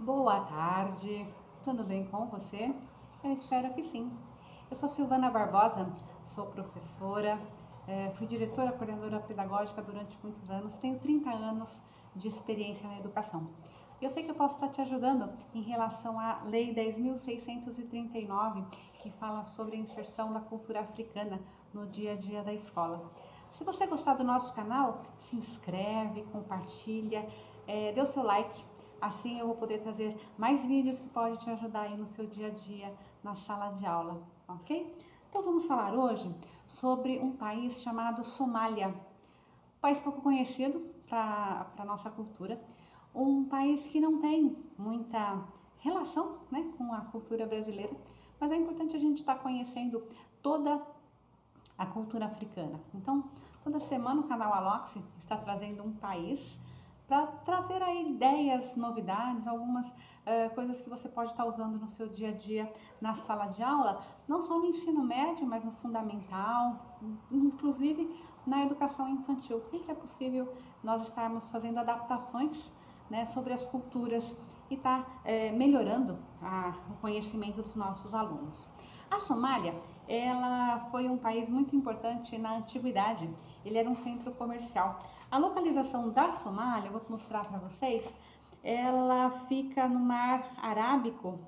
Boa tarde, tudo bem com você? Eu espero que sim. Eu sou Silvana Barbosa, sou professora, fui diretora, coordenadora pedagógica durante muitos anos, tenho 30 anos de experiência na educação. E eu sei que eu posso estar te ajudando em relação à Lei 10.639, que fala sobre a inserção da cultura africana no dia a dia da escola. Se você gostar do nosso canal, se inscreve, compartilha, dê o seu like. Assim eu vou poder trazer mais vídeos que podem te ajudar aí no seu dia a dia na sala de aula, ok? Então vamos falar hoje sobre um país chamado Somália. Um país pouco conhecido para a nossa cultura. Um país que não tem muita relação, né, com a cultura brasileira, mas é importante a gente estar conhecendo toda a cultura africana. Então, toda semana o canal Alox está trazendo um país para trazer aí ideias, novidades, algumas coisas que você pode estar usando no seu dia a dia na sala de aula, não só no ensino médio, mas no fundamental, inclusive na educação infantil. Sempre é possível nós estarmos fazendo adaptações, né, sobre as culturas e estar melhorando o conhecimento dos nossos alunos. A Somália, ela foi um país muito importante na antiguidade. Ele era um centro comercial. A localização da Somália, eu vou mostrar para vocês, ela fica no Mar Arábico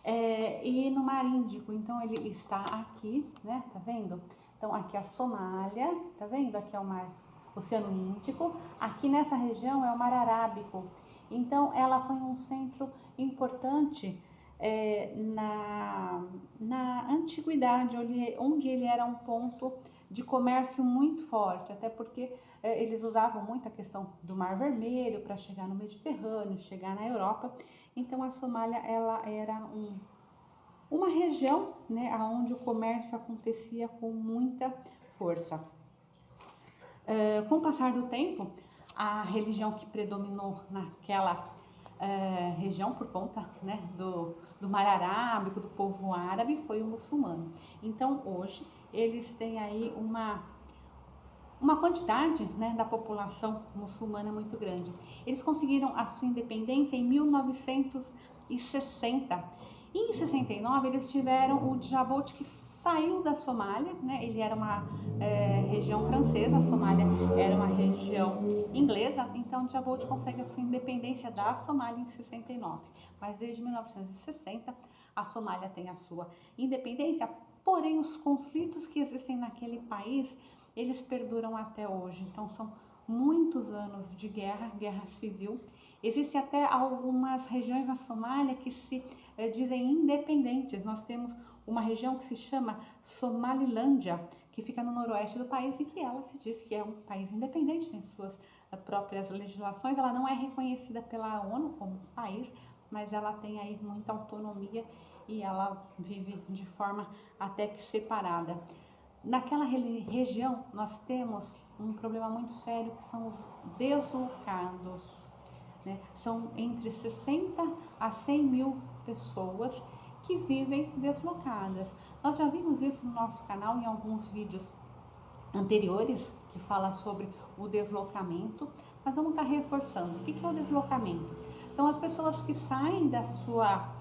e no Mar Índico. Então ele está aqui, né? Tá vendo? Então aqui é a Somália, tá vendo? Aqui é o Mar Oceano Índico. Aqui nessa região é o Mar Arábico. Então ela foi um centro importante na antiguidade, onde ele era um ponto de comércio muito forte, até porque eles usavam muito a questão do Mar Vermelho para chegar no Mediterrâneo, chegar na Europa. Então a Somália ela era uma região, né, onde o comércio acontecia com muita força. Com o passar do tempo, a religião que predominou naquela região por conta, né, do Mar Arábico, do povo árabe, foi o muçulmano. Então hoje eles têm aí uma quantidade, né, da população muçulmana muito grande. Eles conseguiram a sua independência em 1960. E em 69 eles tiveram o Djibouti, que saiu da Somália, né? Ele era uma região francesa, a Somália era uma região inglesa, então Djibouti consegue a sua independência da Somália em 69. Mas desde 1960 a Somália tem a sua independência, porém os conflitos que existem naquele país, eles perduram até hoje. Então são muitos anos de guerra civil. Existem até algumas regiões na Somália que se dizem independentes. Nós temos uma região que se chama Somalilândia, que fica no noroeste do país e que ela se diz que é um país independente, tem suas próprias legislações. Ela não é reconhecida pela ONU como país, mas ela tem aí muita autonomia e ela vive de forma até que separada. Naquela região nós temos um problema muito sério, que são os deslocados, né? São entre 60 a 100 mil pessoas que vivem deslocadas. Nós já vimos isso no nosso canal em alguns vídeos anteriores que fala sobre o deslocamento, mas vamos estar reforçando. O que é o deslocamento? São as pessoas que saem da sua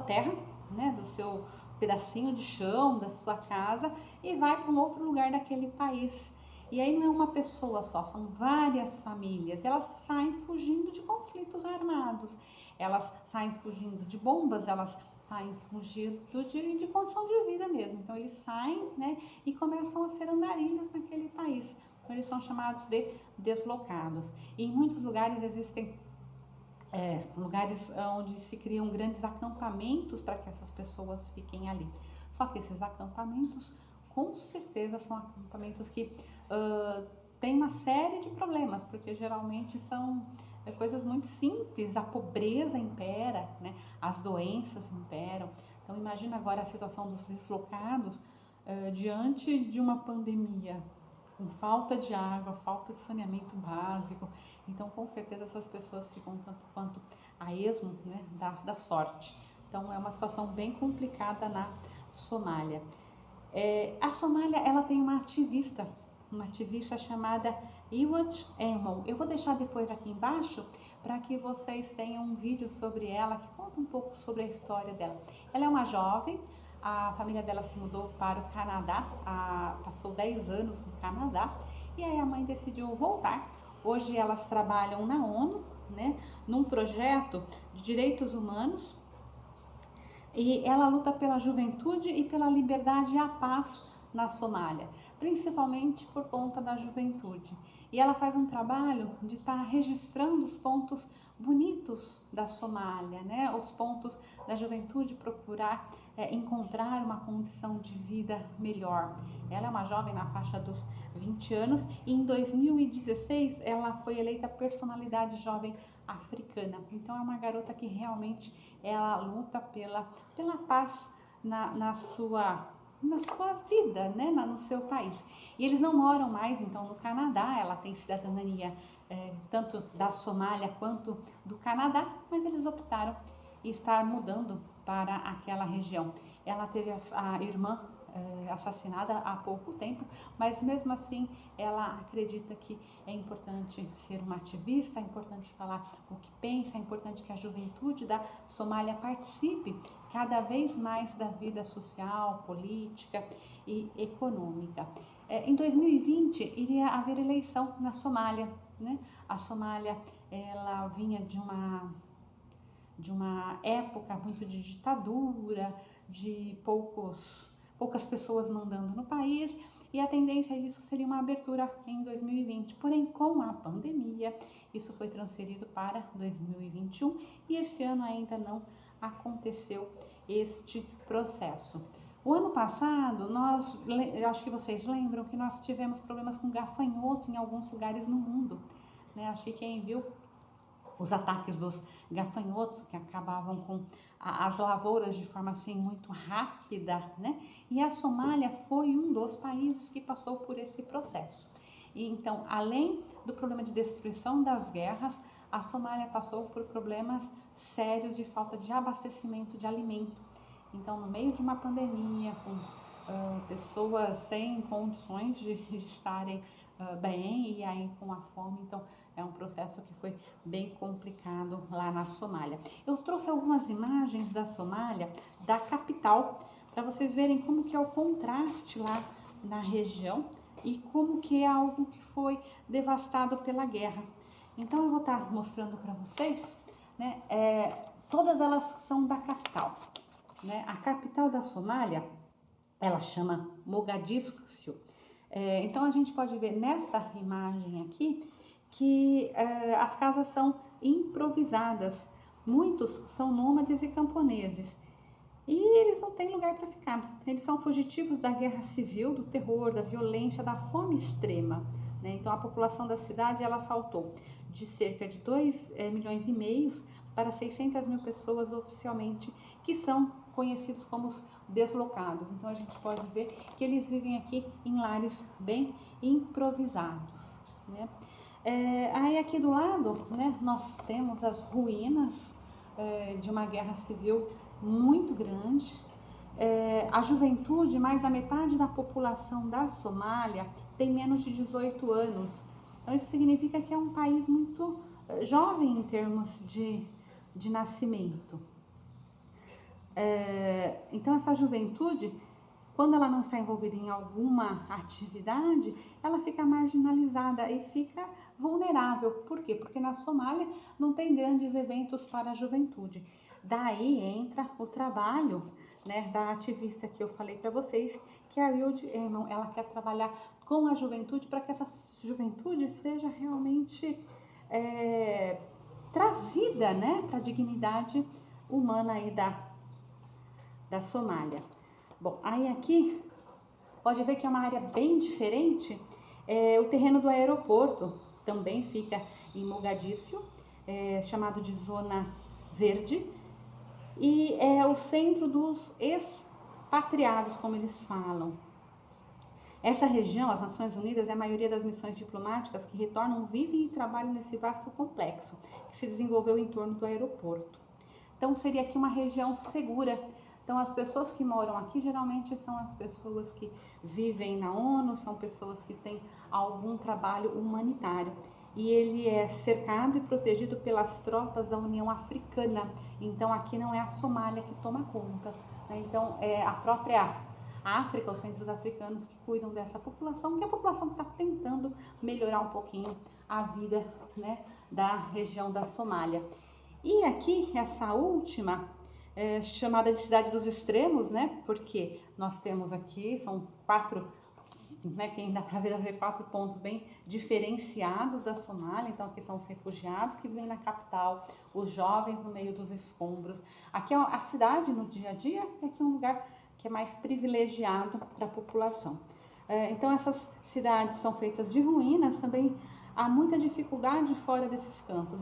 terra, né, do seu pedacinho de chão, da sua casa, e vai para um outro lugar daquele país. E aí não é uma pessoa só, são várias famílias. Elas saem fugindo de conflitos armados, elas saem fugindo de bombas, elas saem fugindo de condição de vida mesmo. Então eles saem, né, e começam a ser andarilhos naquele país. Então eles são chamados de deslocados. E em muitos lugares existem lugares onde se criam grandes acampamentos para que essas pessoas fiquem ali. Só que esses acampamentos, com certeza, são acampamentos que têm uma série de problemas, porque geralmente são coisas muito simples. A pobreza impera, né? As doenças imperam. Então imagina agora a situação dos deslocados diante de uma pandemia, com falta de água, falta de saneamento básico. Então, com certeza, essas pessoas ficam tanto quanto a esmo, né, da sorte. Então, é uma situação bem complicada na Somália. A Somália, ela tem uma ativista uma ativista chamada Iwat Emel. Eu vou deixar depois aqui embaixo para que vocês tenham um vídeo sobre ela que conta um pouco sobre a história dela. Ela é uma jovem, a família dela se mudou para o Canadá, passou 10 anos no Canadá e aí a mãe decidiu voltar. Hoje elas trabalham na ONU, né, num projeto de direitos humanos, e ela luta pela juventude e pela liberdade e a paz na Somália, principalmente por conta da juventude. E ela faz um trabalho de estar registrando os pontos bonitos da Somália, né? Os pontos da juventude procurar encontrar uma condição de vida melhor. Ela é uma jovem na faixa dos 20 anos e em 2016 ela foi eleita personalidade jovem africana. Então é uma garota que realmente ela luta pela paz na sua vida, né, no seu país. E eles não moram mais, então, no Canadá. Ela tem cidadania tanto da Somália quanto do Canadá, mas eles optaram estar mudando para aquela região. Ela teve a irmã assassinada há pouco tempo, mas mesmo assim ela acredita que é importante ser uma ativista, é importante falar o que pensa, é importante que a juventude da Somália participe cada vez mais da vida social, política e econômica. Em 2020 iria haver eleição na Somália, né? A Somália ela vinha de uma época muito de ditadura, de poucas pessoas mandando no país, e a tendência disso seria uma abertura em 2020. Porém, com a pandemia, isso foi transferido para 2021 e esse ano ainda não aconteceu este processo. O ano passado, eu acho que vocês lembram que nós tivemos problemas com gafanhoto em alguns lugares no mundo, né? Acho que quem viu os ataques dos gafanhotos que acabavam com as lavouras de forma assim muito rápida, né? E a Somália foi um dos países que passou por esse processo. E então, além do problema de destruição das guerras, a Somália passou por problemas sérios de falta de abastecimento de alimento. Então, no meio de uma pandemia, com pessoas sem condições de estarem bem e aí com a fome, então é um processo que foi bem complicado lá na Somália. Eu trouxe algumas imagens da Somália, da capital, para vocês verem como que é o contraste lá na região e como que é algo que foi devastado pela guerra. Então eu vou estar mostrando para vocês, né, todas elas são da capital, né? A capital da Somália, ela chama Mogadiscio. Então a gente pode ver nessa imagem aqui que as casas são improvisadas. Muitos são nômades e camponeses e eles não têm lugar para ficar. Eles são fugitivos da guerra civil, do terror, da violência, da fome extrema, né? Então a população da cidade ela saltou de cerca de 2,5 milhões para 600 mil pessoas oficialmente, que são conhecidos como os deslocados. Então a gente pode ver que eles vivem aqui em lares bem improvisados, né? Aí aqui do lado, né, nós temos as ruínas de uma guerra civil muito grande. A juventude, mais da metade da população da Somália tem menos de 18 anos. Então isso significa que é um país muito jovem em termos de nascimento. Então essa juventude, quando ela não está envolvida em alguma atividade, ela fica marginalizada e fica vulnerável. Por quê? Porque na Somália não tem grandes eventos para a juventude. Daí entra o trabalho, né, da ativista que eu falei para vocês, que é a Iwat Emel. Ela quer trabalhar com a juventude para que essa juventude seja realmente trazida, né, para a dignidade humana aí da Somália. Bom, aí aqui pode ver que é uma área bem diferente. O terreno do aeroporto também fica em Mogadiscio, chamado de Zona Verde, e é o centro dos expatriados, como eles falam. Essa região, as Nações Unidas, é a maioria das missões diplomáticas que retornam, vivem e trabalham nesse vasto complexo que se desenvolveu em torno do aeroporto. Então seria aqui uma região segura, Então, as pessoas que moram aqui geralmente são as pessoas que vivem na ONU, são pessoas que têm algum trabalho humanitário. E ele é cercado e protegido pelas tropas da União Africana. Então, aqui não é a Somália que toma conta, né? Então, é a própria África, os centros africanos que cuidam dessa população, que é a população que está tentando melhorar um pouquinho a vida, né, da região da Somália. E aqui, essa última, chamada de Cidade dos Extremos, né, porque nós temos aqui, são 4, né, que dá para ver 4 pontos bem diferenciados da Somália. Então, aqui são os refugiados que vivem na capital, os jovens no meio dos escombros. Aqui a cidade, no dia a dia, é aqui um lugar que é mais privilegiado para a população. Então, essas cidades são feitas de ruínas, também há muita dificuldade fora desses campos,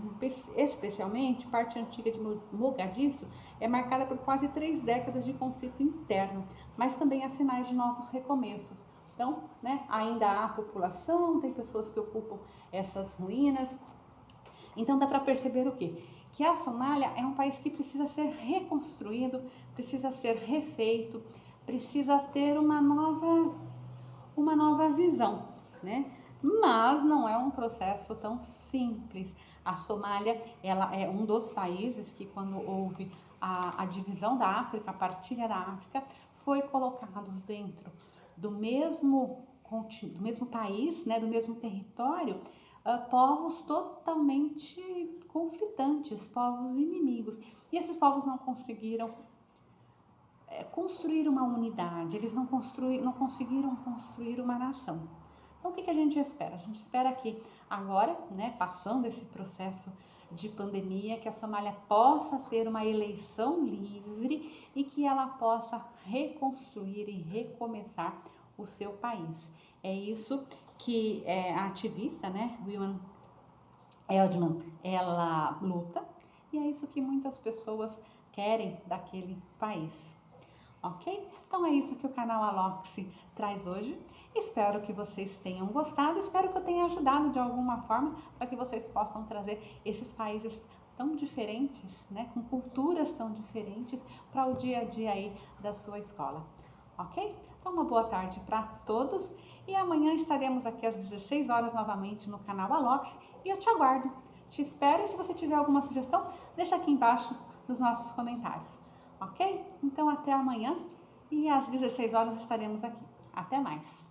especialmente parte antiga de Mogadiscio é marcada por quase 3 décadas de conflito interno, mas também há sinais de novos recomeços. Então, né, ainda há população, tem pessoas que ocupam essas ruínas. Então, dá para perceber o quê? Que a Somália é um país que precisa ser reconstruído, precisa ser refeito, precisa ter uma nova visão, né? Mas não é um processo tão simples. A Somália, ela é um dos países que, quando houve a divisão da África, a partilha da África, foi colocados dentro do mesmo país, né, do mesmo território, povos totalmente conflitantes, povos inimigos. E esses povos não conseguiram construir uma unidade, eles não conseguiram construir uma nação. Então, o que a gente espera? A gente espera que agora, né, passando esse processo de pandemia, que a Somália possa ter uma eleição livre e que ela possa reconstruir e recomeçar o seu país. É isso que a ativista, né, Wilman Eldman, ela luta, e é isso que muitas pessoas querem daquele país. Ok? Então é isso que o canal Aloxi traz hoje. Espero que vocês tenham gostado, espero que eu tenha ajudado de alguma forma para que vocês possam trazer esses países tão diferentes, né, com culturas tão diferentes para o dia a dia aí da sua escola. Ok? Então uma boa tarde para todos e amanhã estaremos aqui às 16 horas novamente no canal Aloxi e eu te aguardo. Te espero e se você tiver alguma sugestão, deixa aqui embaixo nos nossos comentários. Ok? Então até amanhã e às 16 horas estaremos aqui. Até mais!